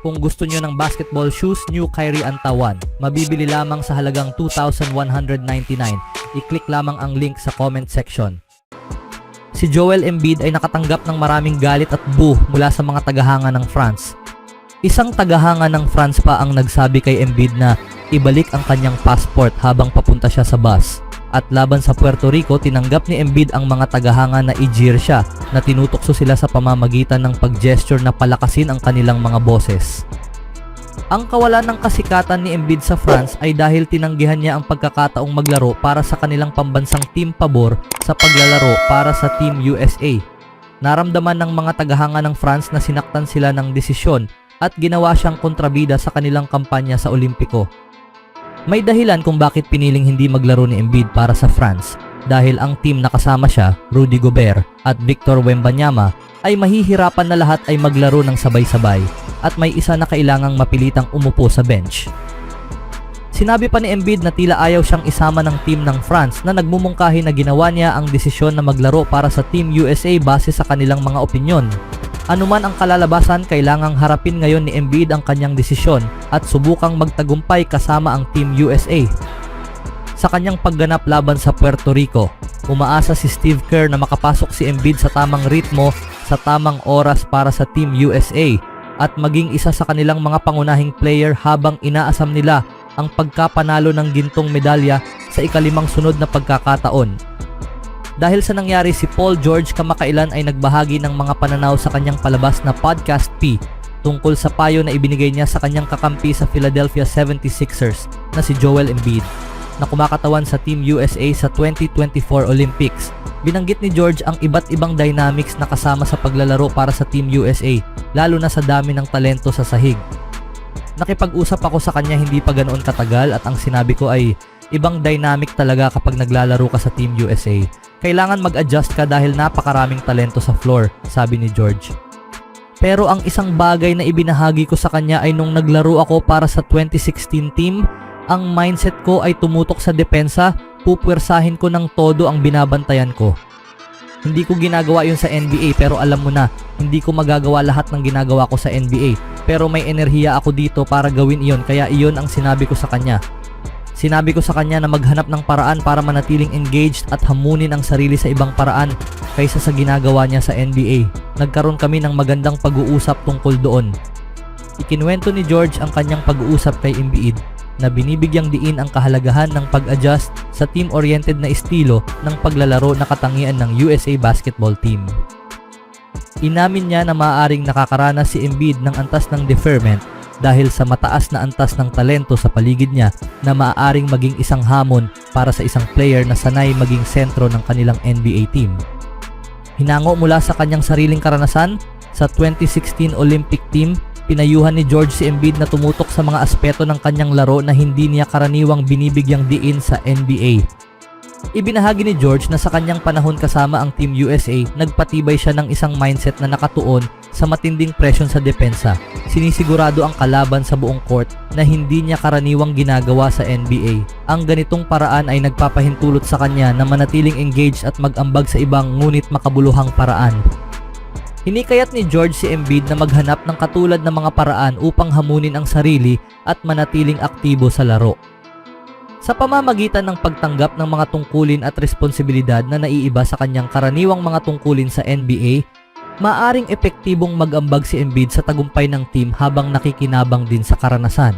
Kung gusto nyo ng basketball shoes, New Kyrie Antawan. Mabibili lamang sa halagang $2,199. I-click lamang ang link sa comment section. Si Joel Embiid ay nakatanggap ng maraming galit at boo mula sa mga tagahanga ng France. Isang tagahanga ng France pa ang nagsabi kay Embiid na ibalik ang kanyang passport habang papunta siya sa bus. At laban sa Puerto Rico, tinanggap ni Embiid ang mga tagahanga na i-jeer siya na tinutokso sila sa pamamagitan ng pag-gesture na palakasin ang kanilang mga boses. Ang kawalan ng kasikatan ni Embiid sa France ay dahil tinanggihan niya ang pagkakataong maglaro para sa kanilang pambansang team pabor sa paglalaro para sa Team USA. Naramdaman ng mga tagahanga ng France na sinaktan sila ng desisyon at ginawa siyang kontrabida sa kanilang kampanya sa Olimpiko. May dahilan kung bakit piniling hindi maglaro ni Embiid para sa France dahil ang team na kasama siya, Rudy Gobert at Victor Wembanyama, ay mahihirapan na lahat ay maglaro ng sabay-sabay at may isa na kailangang mapilitang umupo sa bench. Sinabi pa ni Embiid na tila ayaw siyang isama ng team ng France na nagmumungkahi na ginawa niya ang desisyon na maglaro para sa Team USA base sa kanilang mga opinyon. Anuman ang kalalabasan, kailangang harapin ngayon ni Embiid ang kanyang desisyon at subukang magtagumpay kasama ang Team USA. Sa kanyang pagganap laban sa Puerto Rico, umaasa si Steve Kerr na makapasok si Embiid sa tamang ritmo sa tamang oras para sa Team USA at maging isa sa kanilang mga pangunahing player habang inaasam nila ang pagkapanalo ng gintong medalya sa ikalimang sunod na pagkakataon. Dahil sa nangyari, si Paul George kamakailan ay nagbahagi ng mga pananaw sa kanyang palabas na Podcast P tungkol sa payo na ibinigay niya sa kanyang kakampi sa Philadelphia 76ers na si Joel Embiid na kumakatawan sa Team USA sa 2024 Olympics. Binanggit ni George ang iba't ibang dynamics na kasama sa paglalaro para sa Team USA, lalo na sa dami ng talento sa sahig. Nakipag-usap ako sa kanya hindi pa ganoon katagal at ang sinabi ko ay ibang dynamic talaga kapag naglalaro ka sa Team USA. Kailangan mag-adjust ka dahil napakaraming talento sa floor, sabi ni George. Pero ang isang bagay na ibinahagi ko sa kanya ay nung naglaro ako para sa 2016 team, ang mindset ko ay tumutok sa depensa, pupwersahin ko ng todo ang binabantayan ko. Hindi ko ginagawa yun sa NBA pero alam mo na, hindi ko magagawa lahat ng ginagawa ko sa NBA. Pero may enerhiya ako dito para gawin iyon kaya iyon ang sinabi ko sa kanya. Sinabi ko sa kanya na maghanap ng paraan para manatiling engaged at hamunin ang sarili sa ibang paraan kaysa sa ginagawa niya sa NBA. Nagkaroon kami ng magandang pag-uusap tungkol doon. Ikinuwento ni George ang kanyang pag-uusap kay Embiid na binibigyang diin ang kahalagahan ng pag-adjust sa team-oriented na estilo ng paglalaro na katangian ng USA basketball team. Inamin niya na maaaring nakakaranas si Embiid ng antas ng deferment dahil sa mataas na antas ng talento sa paligid niya na maaaring maging isang hamon para sa isang player na sanay maging sentro ng kanilang NBA team. Hinango mula sa kanyang sariling karanasan sa 2016 Olympic team, pinayuhan ni George si Embiid na tumutok sa mga aspeto ng kanyang laro na hindi niya karaniwang binibigyang diin sa NBA. Ibinahagi ni George na sa kanyang panahon kasama ang Team USA, nagpatibay siya ng isang mindset na nakatuon sa matinding presyon sa depensa. Sinisigurado ang kalaban sa buong court na hindi niya karaniwang ginagawa sa NBA. Ang ganitong paraan ay nagpapahintulot sa kanya na manatiling engaged at mag-ambag sa ibang ngunit makabuluhang paraan. Hinikayat ni George si Embiid na maghanap ng katulad na mga paraan upang hamunin ang sarili at manatiling aktibo sa laro. Sa pamamagitan ng pagtanggap ng mga tungkulin at responsibilidad na naiiba sa kanyang karaniwang mga tungkulin sa NBA, maaring epektibong mag-ambag si Embiid sa tagumpay ng team habang nakikinabang din sa karanasan.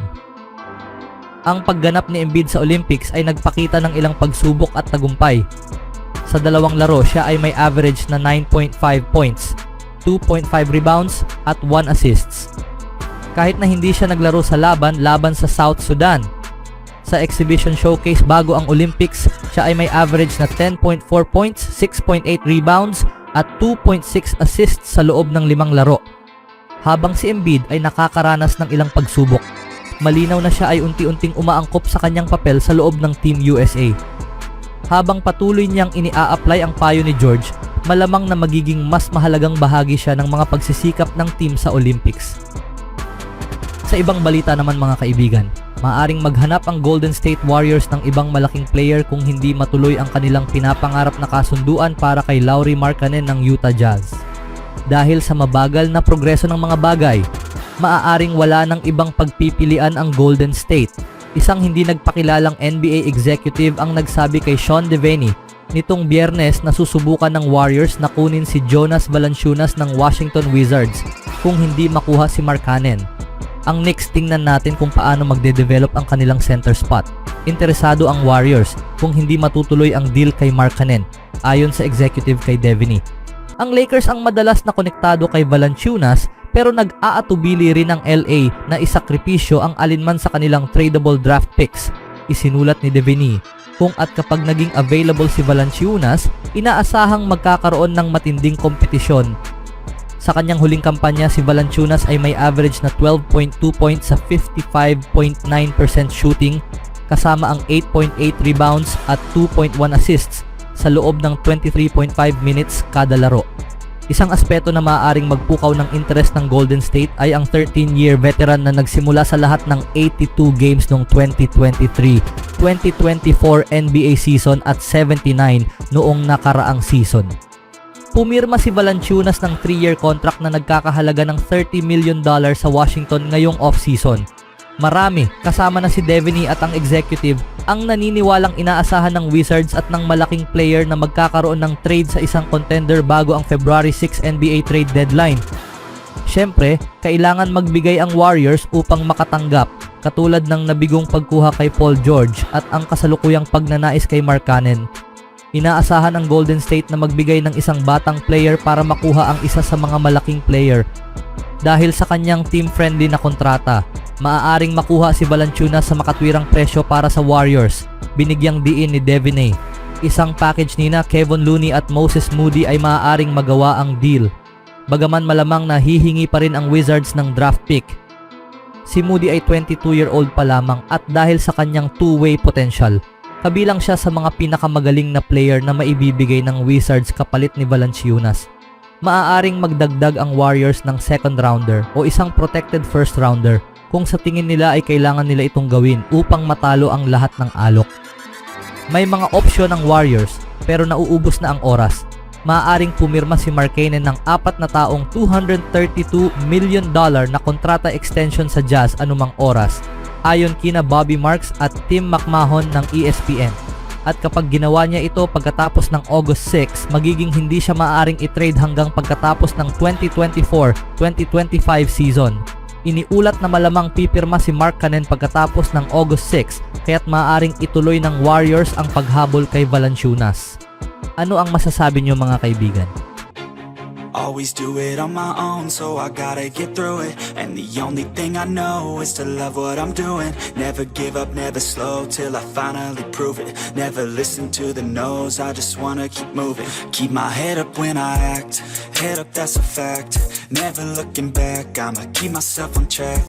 Ang pagganap ni Embiid sa Olympics ay nagpakita ng ilang pagsubok at tagumpay. Sa dalawang laro, siya ay may average na 9.5 points, 2.5 rebounds at 1 assists. Kahit na hindi siya naglaro sa laban sa South Sudan, sa exhibition showcase bago ang Olympics, siya ay may average na 10.4 points, 6.8 rebounds at 2.6 assists sa loob ng 5 laro. Habang si Embiid ay nakakaranas ng ilang pagsubok, malinaw na siya ay unti-unting umaangkop sa kanyang papel sa loob ng Team USA. Habang patuloy niyang ini-apply ang payo ni George, malamang na magiging mas mahalagang bahagi siya ng mga pagsisikap ng team sa Olympics. Sa ibang balita naman mga kaibigan, maaring maghanap ang Golden State Warriors ng ibang malaking player kung hindi matuloy ang kanilang pinapangarap na kasunduan para kay Lauri Markkanen ng Utah Jazz. Dahil sa mabagal na progreso ng mga bagay, maaaring wala ng ibang pagpipilian ang Golden State. Isang hindi nagpakilalang NBA executive ang nagsabi kay Sean Deveney nitong Biyernes na susubukan ng Warriors na kunin si Jonas Valanciunas ng Washington Wizards kung hindi makuha si Markkanen. Ang Knicks, tingnan natin kung paano magde-develop ang kanilang center spot. Interesado ang Warriors kung hindi matutuloy ang deal kay Markkanen, ayon sa executive kay Deveney. Ang Lakers ang madalas na konektado kay Valanciunas pero nag-aatubili rin ang LA na isakripisyo ang alinman sa kanilang tradable draft picks. Isinulat ni Deveney kung at kapag naging available si Valanciunas, inaasahang magkakaroon ng matinding kompetisyon. Sa kanyang huling kampanya, si Valanciunas ay may average na 12.2 points sa 55.9% shooting kasama ang 8.8 rebounds at 2.1 assists sa loob ng 23.5 minutes kada laro. Isang aspeto na maaaring magpukaw ng interest ng Golden State ay ang 13-year veteran na nagsimula sa lahat ng 82 games noong 2023-2024 NBA season at 79 noong nakaraang season. Pumirma si Valanciunas ng 3-year contract na nagkakahalaga ng $30 million sa Washington ngayong off-season. Marami, kasama na si Deveney at ang executive, ang naniniwalang inaasahan ng Wizards at ng malaking player na magkakaroon ng trade sa isang contender bago ang February 6 NBA trade deadline. Siyempre, kailangan magbigay ang Warriors upang makatanggap, katulad ng nabigong pagkuha kay Paul George at ang kasalukuyang pagnanais kay Markkanen. Inaasahan ng Golden State na magbigay ng isang batang player para makuha ang isa sa mga malaking player. Dahil sa kanyang team-friendly na kontrata, maaaring makuha si Valanciunas sa makatwirang presyo para sa Warriors, binigyang diin ni Deveney. Isang package nina Kevon Looney at Moses Moody ay maaaring magawa ang deal. Bagaman malamang na hihingi pa rin ang Wizards ng draft pick. Si Moody ay 22-year-old pa lamang at dahil sa kanyang two-way potential, kabilang siya sa mga pinakamagaling na player na maibibigay ng Wizards kapalit ni Valanciunas. Maaaring magdagdag ang Warriors ng second rounder o isang protected first rounder kung sa tingin nila ay kailangan nila itong gawin upang matalo ang lahat ng alok. May mga opsyon ang Warriors pero nauubos na ang oras. Maaaring pumirma si Markkanen ng 4 na taong $232 million na kontrata extension sa Jazz anumang oras, ayon kina Bobby Marks at Tim McMahon ng ESPN. At kapag ginawa niya ito pagkatapos ng August 6, magiging hindi siya maaaring i-trade hanggang pagkatapos ng 2024-2025 season. Iniulat na malamang pipirma si Markkanen pagkatapos ng August 6, kaya't maaaring ituloy ng Warriors ang paghabol kay Valanciunas. Ano ang masasabi niyo mga kaibigan? Always do it on my own, so I gotta get through it. And the only thing I know is to love what I'm doing. Never give up, never slow, till I finally prove it. Never listen to the no's, I just wanna keep moving. Keep my head up when I act, head up, that's a fact. Never looking back, I'ma keep myself on track.